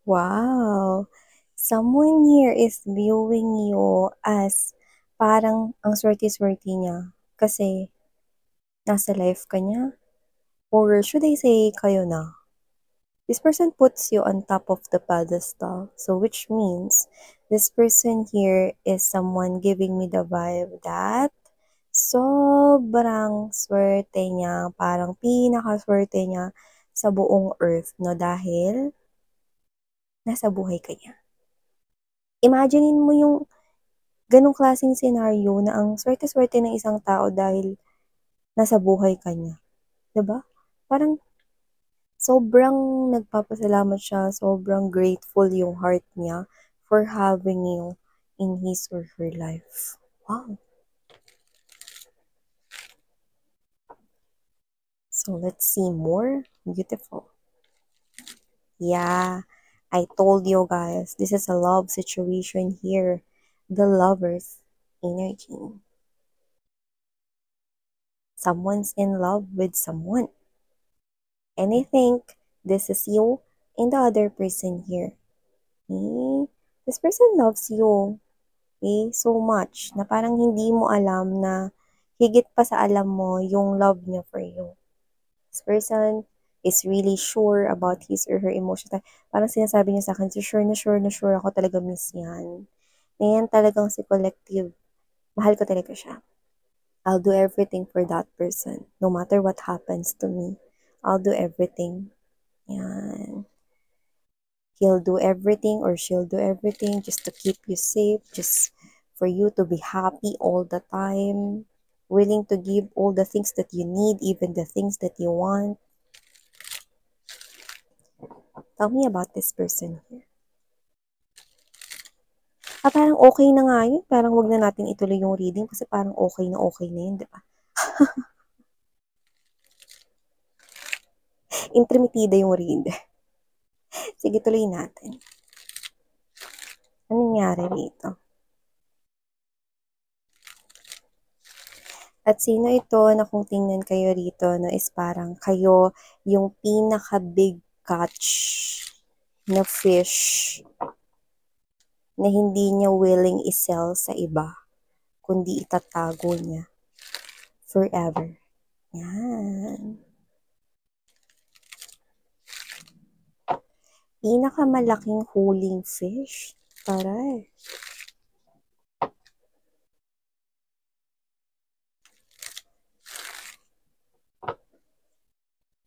Wow! Someone here is viewing you as parang ang swerte-swerte niya kasi nasa life ka niya, or should I say kayo na. This person puts you on top of the pedestal. So which means this person here is someone giving me the vibe that sobrang swerte niya, parang pinakaswerte niya sa buong earth, no? Dahil nasa buhay ka niya. Imaginein mo yung ganong klaseng senaryo na ang swerte-swerte ng isang tao dahil nasa buhay ka niya. 'Di ba? Parang sobrang nagpapasalamat siya, sobrang grateful yung heart niya for having you in his or her life. Wow. So let's see more. Beautiful. Yeah, I told you guys, this is a love situation here. The lover's energy. Someone's in love with someone. And I think this is you and the other person here. Okay? This person loves you, okay, so much na parang hindi mo alam na higit pa sa alam mo yung love niya for you. This person is really sure about his or her emotions. Parang sinasabi niya sa akin, so sure na sure ako talaga miss yan. Ngayon talagang si Collective, mahal ko talaga siya. I'll do everything for that person. No matter what happens to me, I'll do everything. Yan. He'll do everything or she'll do everything just to keep you safe, just for you to be happy all the time, willing to give all the things that you need, even the things that you want. Tell me about this person here. Parang okay na nga yun. Parang wag na natin ituloy yung reading kasi parang okay na yun, di ba? Intrimitida yung read. Sige, tuloy natin. Anong nangyari rito? At sino ito na kung tingnan kayo rito na is parang kayo yung pinaka-big catch na fish na hindi niya willing i-sell sa iba, kundi itatago niya forever. Yan. Pinakamalaking huling fish. Taray.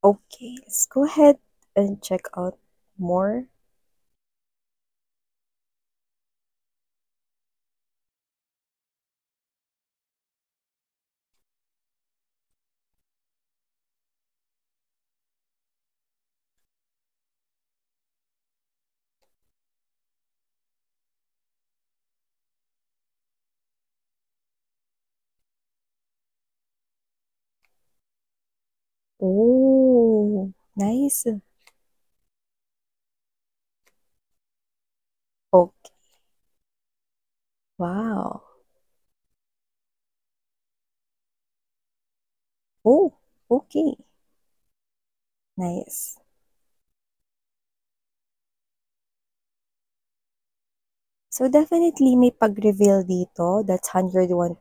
Okay, let's go ahead and check out more. Oh, nice. Okay. Wow. Oh, okay. Nice. So definitely may pag-reveal dito. That's 101%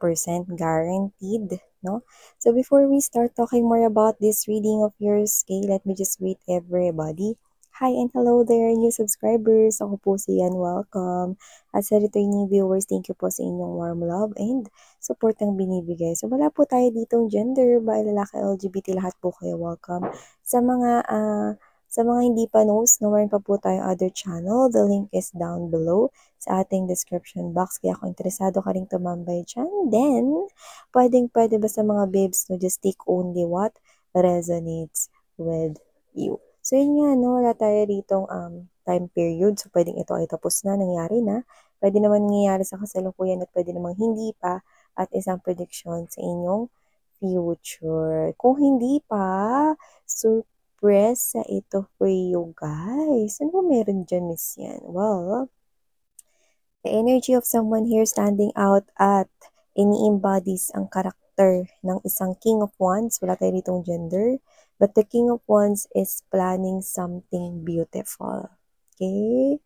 guaranteed, no? So before we start talking more about this reading of yours, okay, let me just greet everybody. Hi and hello there, new subscribers. Ako po si Yan, welcome. At sa returning viewers, thank you po sa inyong warm love and support ang binibigay. So wala po tayo ditong gender, ba lalaki, LGBT, lahat po kayo welcome. Sa mga hindi pa knows, no, meron pa po tayong other channel. The link is down below sa ating description box. Kaya kung interesado ka rin tumambay dyan, then, pwede ba sa mga babes, no, just take only what resonates with you. So, yun nga, no, wala tayo ditong time period. So, pwedeng ito ay tapos na, nangyari na. Pwede naman nangyayari sa kasalukuyan at pwede namang hindi pa at isang prediction sa inyong future. Kung hindi pa, surpresa ito for you guys. Ano ba meron dyan, Miss Yan? Well, the energy of someone here standing out at ini-embodies ang karakter ng isang King of Wands. Wala tayo ditong gender. But the King of Wands is planning something beautiful. Okay?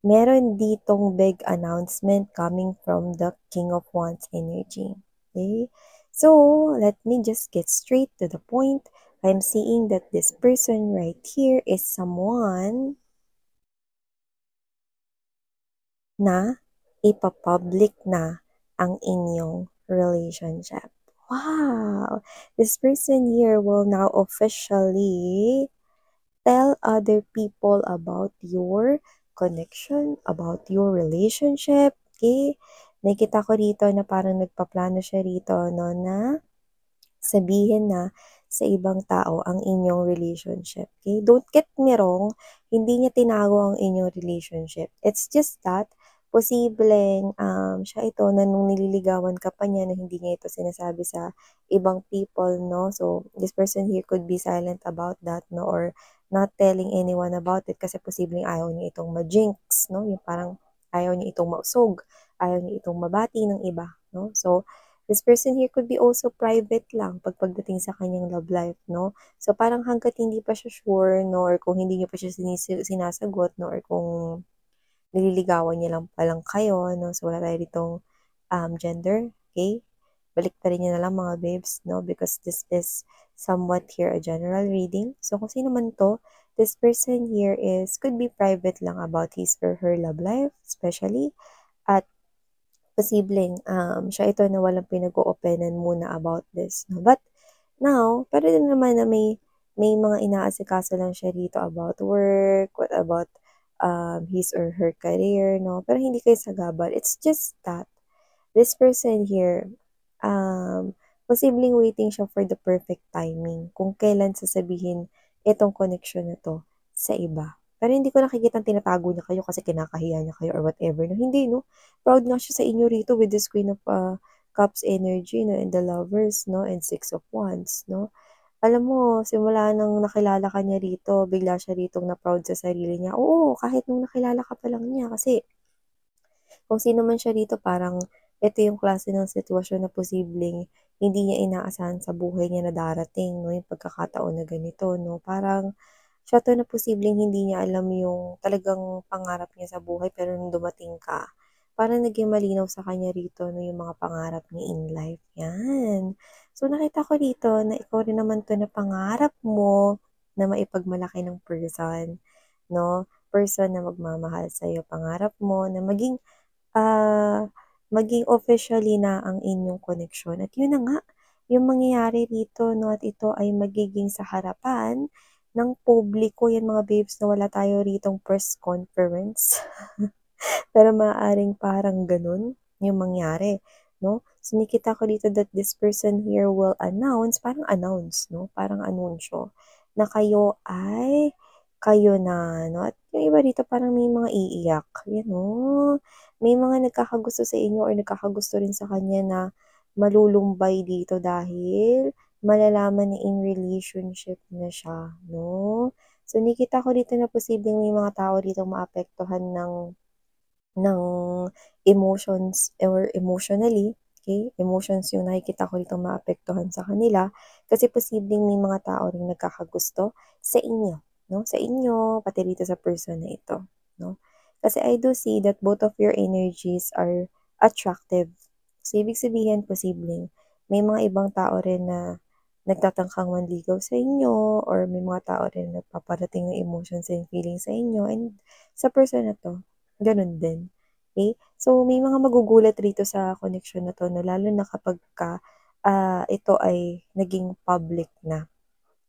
Meron ditong big announcement coming from the King of Wands energy. Okay? So, let me just get straight to the point. I'm seeing that this person right here is someone na ipapublic na ang inyong relationship. Wow! This person here will now officially tell other people about your connection, about your relationship. Okay? Nakita ko rito na parang nagpaplano siya rito, no, na sabihin na sa ibang tao ang inyong relationship. Okay? Don't get me wrong, hindi niya tinago ang inyong relationship. It's just that, posibleng siya ito na nung nililigawan ka pa niya na hindi niya ito sinasabi sa ibang people, no? So, this person here could be silent about that, no? Or not telling anyone about it kasi posibleng ayaw niya itong ma-jinx, no? Yung parang ayaw niya itong mausog, ayaw niya itong mabati ng iba, no? So, this person here could be also private lang pagdating sa kanyang love life, no? So, parang hanggat hindi pa siya sure, no? Or kung hindi niyo pa siya sinasagot, no? Or kung nililigawan niya lang palang kayo, no? So, wala tayo ditong gender, okay? Balik pa rin niya na lang mga babes, no? Because this is somewhat here a general reading. So, kung sino man to, this person here could be private lang about his or her love life, especially, at posibleng siya ito na walang pinag-o-openan muna about this, no? But now, pero din naman na may mga inaasikaso lang siya rito about work, what about his or her career, no? Pero hindi kayo sagabal. It's just that this person here, posibleng waiting siya for the perfect timing kung kailan sasabihin itong connection na to sa iba. Pero hindi ko nakikita tinatago niya kayo kasi kinakahiya niya kayo or whatever. No? Hindi, no? Proud nga siya sa inyo rito with this Queen of Cups energy, no? And the Lovers, no? And Six of Wands, no? Alam mo, simula nang nakilala ka niya rito, bigla siya ritong na-proud sa sarili niya. Oo, kahit nung nakilala ka pa lang niya kasi kung sino man siya dito, parang ito yung klase ng sitwasyon na posibleng hindi niya inaasahan sa buhay niya na darating, no? Yung pagkakataon na ganito, no? Parang siya to na posibleng hindi niya alam yung talagang pangarap niya sa buhay, pero nung dumating ka, parang naging malinaw sa kanya rito, no? Yung mga pangarap niya in life. Yan. So, nakita ko rito na ikaw rin naman to na pangarap mo na maipagmalaki ng person, no? Person na magmamahal sa'yo. Pangarap mo na maging officially na ang inyong connection. At yun na nga, yung mangyayari rito, no, at ito ay magiging sa harapan ng publiko. Yan mga babes na wala tayo ritong press conference. Pero maaaring parang ganun yung mangyari, no? So, nakita ko dito that this person here will announce, no? Parang anunsyo, na kayo na, no? At yung iba dito parang may mga iiyak, yan, no? May mga nagkakagusto sa inyo or nagkakagusto rin sa kanya na malulumbay dito dahil malalaman na in relationship na siya, no? So, nakita ko dito na posibleng may mga tao dito maapektuhan ng emotions or emotionally, okay? Emotions yung nakikita ko dito maapektuhan sa kanila kasi posibleng may mga tao ring nagkakagusto sa inyo, no? Sa inyo, pati dito sa person na ito, no? Kasi I do see that both of your energies are attractive. So, ibig sabihin, posibleng may mga ibang tao rin na nagtatangkang manligaw sa inyo or may mga tao rin na nagpaparating ng emotions and feelings sa inyo and sa person na to, ganun din. Okay? So, may mga magugulat rito sa connection na to, no? Lalo na kapag ito ay naging public na.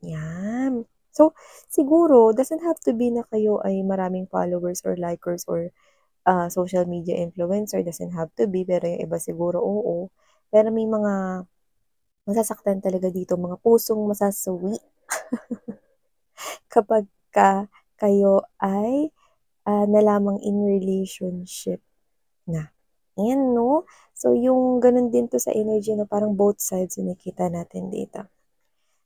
Yan. So, siguro, doesn't have to be na kayo ay maraming followers or likers or social media influencer. Doesn't have to be, pero yung iba siguro, oo. Pero may mga masasaktan talaga dito, mga pusong masasawi kapag kayo ay nalamang in relationship na. Ayan, no? So, yung ganun din to sa energy na parang both sides yung nakita natin dito.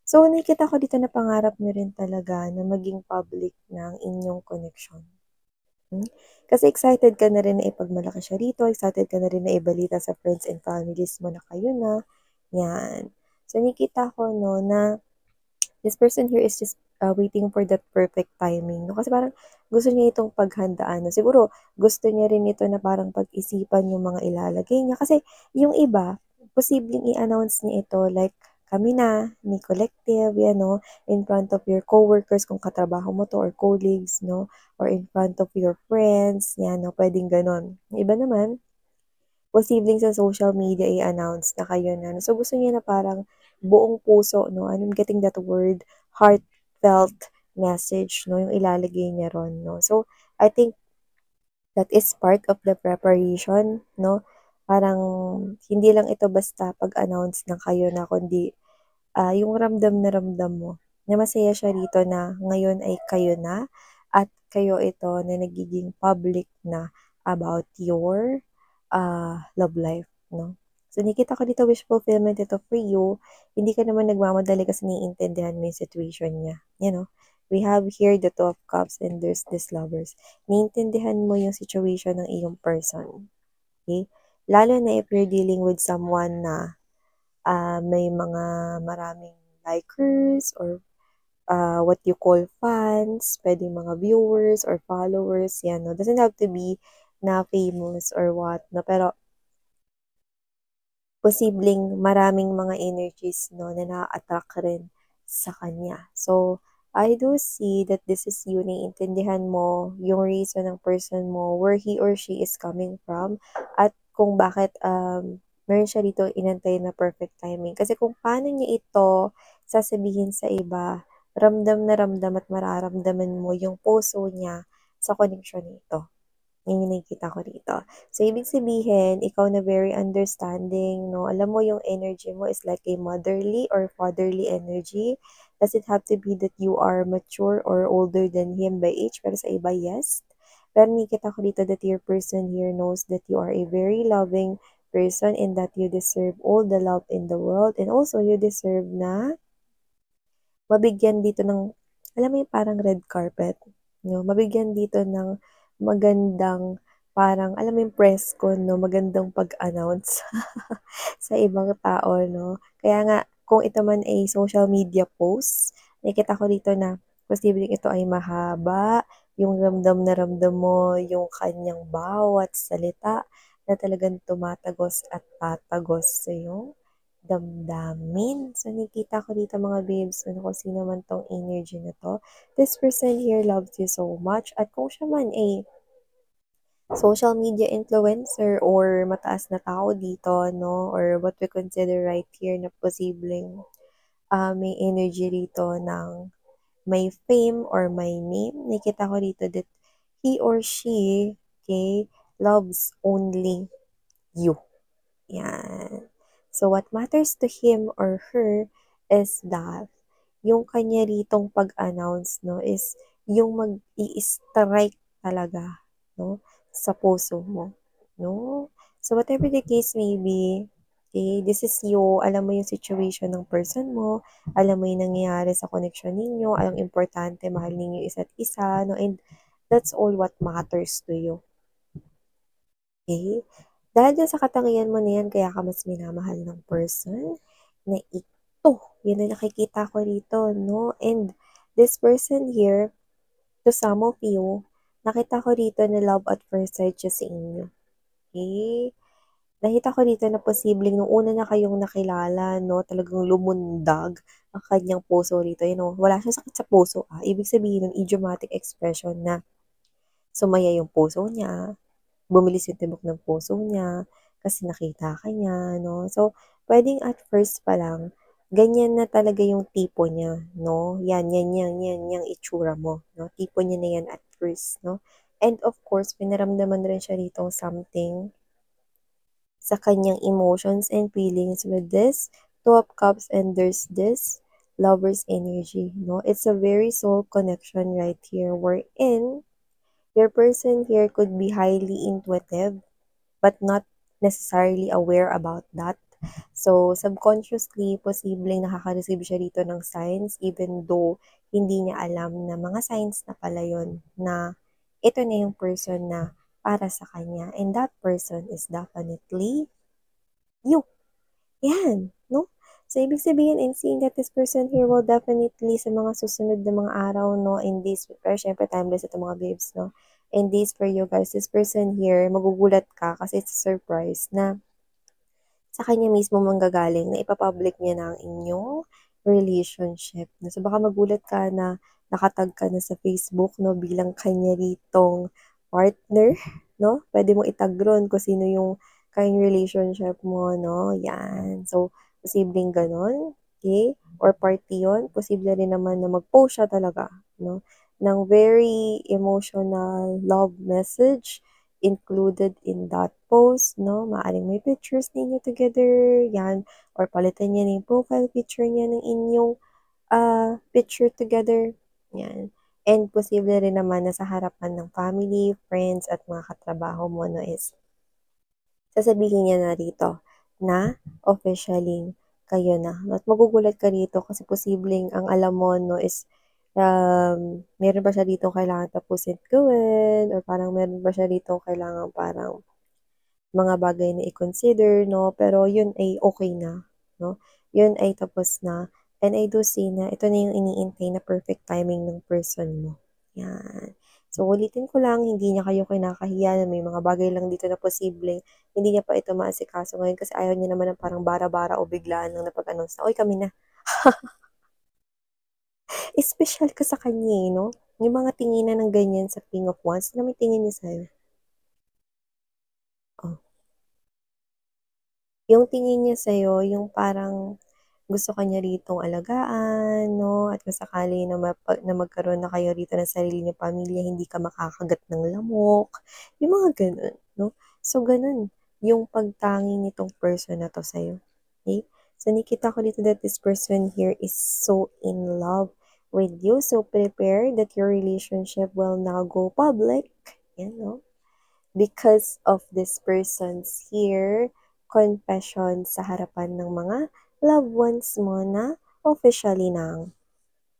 So, nakita ko dito na pangarap nyo rin talaga na maging public na ang inyong connection. Kasi excited ka na rin na ipagmalaki siya rito, excited ka na rin na ibalita sa friends and families mo na kayo na. Yan. So, nakita ko, no, na This person here is just waiting for that perfect timing. No? Kasi parang gusto niya itong paghandaan. No? Siguro gusto niya rin ito na parang pag-isipan yung mga ilalagay niya. Kasi yung iba, posibleng i-announce niya ito like kami na, ni Collective, yan, no? In front of your coworkers kung katrabaho mo to or colleagues, no? Or in front of your friends, yan, no? Pwedeng ganon. Yung iba naman, posibleng sa social media i-announce na kayo na. So, gusto niya na parang buong puso, no? I'm getting that word, heartfelt message, no? Yung ilalagay niya ron, no? So, I think that is part of the preparation, no? Parang hindi lang ito basta pag-announce ng kayo na, kundi yung ramdam mo na masaya siya rito na ngayon ay kayo na at kayo ito na nagiging public na about your love life, no? So, nakita ko dito wish fulfillment ito for you. Hindi ka naman nagmamadali kasi naiintindihan mo yung situation niya. You know? We have here the Two of Cups and there's this lovers. Naiintindihan mo yung situation ng iyong person. Okay? Lalo na if you're dealing with someone na may mga maraming likers or what you call fans, pwedeng mga viewers or followers, yan, no? Doesn't have to be na famous or what, no? Pero posibleng maraming mga energies, no, na na-attract rin sa kanya. So, I do see that this is you, naiintindihan mo yung reason ng person mo, where he or she is coming from, at kung bakit meron siya dito inantay na perfect timing. Kasi kung paano niya ito sasabihin sa iba, ramdam na ramdam at mararamdaman mo yung puso niya sa connection nito. Yun yung nakikita ko dito. So, ibig sabihin, ikaw na very understanding, no? Alam mo yung energy mo is like a motherly or fatherly energy. Does it have to be that you are mature or older than him by age? Pero sa iba, yes. Pero nakikita ko dito that your person here knows that you are a very loving person and that you deserve all the love in the world. And also, you deserve na mabigyan dito ng, alam mo yung parang red carpet, no? Mabigyan dito ng magandang, parang, alam mo yung press con, no? Magandang pag-announce sa ibang tao, no? Kaya nga, kung ito man ay social media post, nakita ko dito na posibleng ito ay mahaba, yung ramdam na ramdam mo, yung kanyang bawat salita na talagang tumatagos at tatagos sa iyong damdamin. So, nakita ko dito mga babes, ano kung sino man tong energy na to. This person here loves you so much. At kung siya man ay social media influencer or mataas na tao dito, no? Or what we consider right here na posibleng may energy rito ng may fame or may name. Nakita ko dito that he or she, okay, loves only you. Yan. So, what matters to him or her is that yung kanya ritong pag-announce, no, is yung mag-i-strike talaga, no, sa puso mo, no? So, whatever the case may be, okay, this is you, alam mo yung situation ng person mo, alam mo yung nangyayari sa connection ninyo, alam importante, mahal ninyo isa't isa, no, and that's all what matters to you. Okay? Dahil dyan sa katangian mo na yan, kaya ka mas minamahal ng person na ito. Yan na nakikita ko dito, no? And this person here, to some of you, nakita ko dito na love at first sight siya sa inyo. Okay? Nakita ko dito na posibleng nung una na kayong nakilala, no, talagang lumundag ang kanyang puso rito. You know, wala siyang sakit sa puso. Ibig sabihin ng idiomatic expression na sumaya yung puso niya, bumilis yung tibok ng puso niya kasi nakita ka niya, no? So, pwedeng at first pa lang, ganyan na talaga yung tipo niya, no? Yan, itsura mo, no? Tipo niya na yan at first, no? And of course, pinaramdaman rin siya rito something sa kanyang emotions and feelings with this Two of Cups and there's this lover's energy, no? It's a very soul connection right here wherein your person here could be highly intuitive but not necessarily aware about that. So, subconsciously, posibleng nakaka-receive siya dito ng signs even though hindi niya alam na mga signs na pala yun na ito na yung person na para sa kanya. And that person is definitely you. Yan, no? So, ibig sabihin, I'm seeing that this person here will definitely sa mga susunod na mga araw, no, in this, pero syempre timeless ito mga babes, no, in this for you guys, this person here, magugulat ka kasi it's a surprise na sa kanya mismo manggagaling na ipapublic niya na ang inyong relationship. No? So baka magulat ka na nakatag ka na sa Facebook, no, bilang kanya ritong partner, no? Pwede mo itag ron kung sino yung kayong relationship mo, no? Yan. So, posibleng ganon, okay? Or party yun. Posible rin naman na mag-post siya talaga, no? Ng very emotional love message included in that post, no? Maaring may pictures ninyo together, yan. Or palitan niya yung profile picture niya ng inyong picture together, yan. And posible rin naman na sa harapan ng family, friends, at mga katrabaho mo, no, is sasabihin niya na rito na officially kayo na. At magugulat ka rito kasi posibleng ang alam mo, no, is meron pa siya dito kailangan tapusin at gawin or parang meron pa siya dito kailangan parang mga bagay na i-consider, no? Pero yun ay okay na, no? Yun ay tapos na. And I do see na ito na yung iniintay na perfect timing ng person mo. Yan. So, ulitin ko lang, hindi niya kayo kinakahiya na may mga bagay lang dito na posible. Hindi niya pa ito maasikaso ngayon kasi ayaw niya naman ng parang bara-bara o biglaan lang napag-announce na, oy, kami na. Special ka sa kanya, no? Yung mga tinginan ng ganyan sa King of Wands, na may tingin niya sa'yo. Oh. Yung tingin niya sa'yo, yung parang gusto ka niya ritong alagaan, no? At kung sakali na, na magkaroon na kayo rito ng sarili niyong pamilya, hindi ka makakagat ng lamok. Yung mga ganun, no? So, ganun yung pagtangi nitong person na to sa'yo. Okay? So, nakita ko dito that this person here is so in love with you. So, prepare that your relationship will now go public. Yan, no? Because of this person's here, confession sa harapan ng mga loved ones mo na officially ng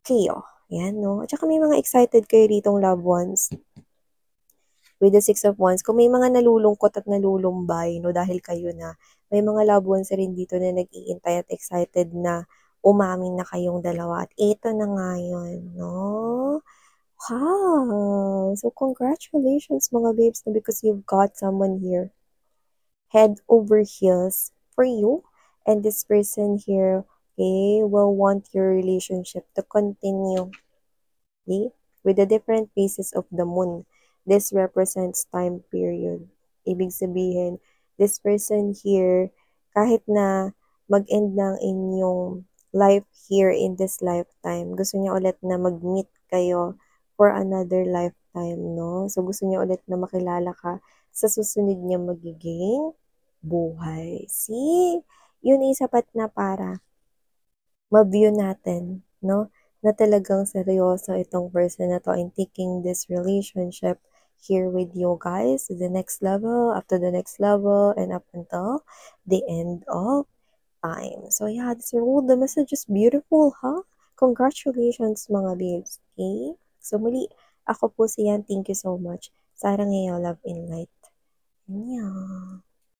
kayo. Yan, no? At saka may mga excited kayo ditong loved ones with the Six of Wands. Kung may mga nalulungkot at nalulumbay, no, dahil kayo na, may mga loved ones rin dito na nag-iintay at excited na umamin na kayong dalawa. At ito na nga yun, no? Wow! So, congratulations mga babes na because you've got someone here head over heels for you. And this person here, okay, will want your relationship to continue, okay, with the different phases of the moon. This represents time period. Ibig sabihin, this person here, kahit na mag-end ng inyong life here in this lifetime, gusto niya ulit na mag-meet kayo for another lifetime, no? So, gusto niya ulit na makilala ka sa susunod niya magiging buhay. See? Yun ay sapat na para ma-view natin, no? Na talagang seryoso itong person na to and taking this relationship here with you guys to the next level, up to the next level, and up until the end of time. So yeah, this rule, the message is beautiful, huh? Congratulations mga babes, okay? So muli, ako po si Yan. Thank you so much. Sarang ngayon, love in light. Yeah.